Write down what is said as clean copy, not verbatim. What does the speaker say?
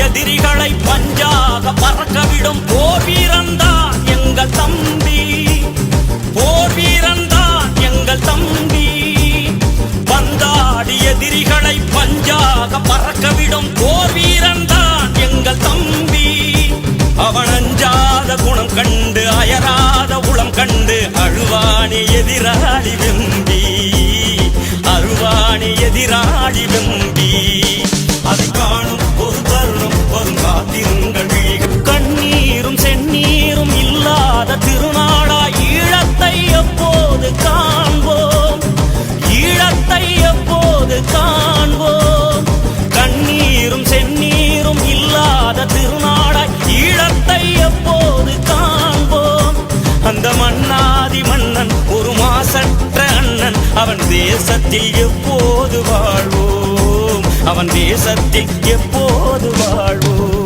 எதிரிகளை பஞ்சாக பறக்கவிடும் போர் வீரன்தான் எங்கள் தம்பி. போர் வீரன்தான் எங்கள் தம்பி. பந்தாடி எதிரிகளை பஞ்சாக பறக்கவிடும் போர் வீரன்தான் எங்கள் தம்பி. அவன் அஞ்சாத குணம் கண்டு அயராத உளம் கண்டு அழுவானி எதிராளி வெம்பி. அழுவானி எதிராளி வெம்பி. அதை காணும் ஒரு தருணம் வரும் காத்திருங்கள். கண்ணீரும் செந்நீரும் இல்லாத திருநாளா ஈழத்தை எப்போது காண்போம். ஈழத்தை எப்போது காண்போம். கண்ணீரும் செந்நீரும் இல்லாத திருநாளாய் ஈழத்தை எப்போது காண்போம். அந்த மன்னாதி மன்னன் ஒரு மாசற்ற அண்ணன் அவன் தேசத்தில் எப்போது வாழ்வோம். அவன் தேசத்தில் எப்போது வாழ்வோம்.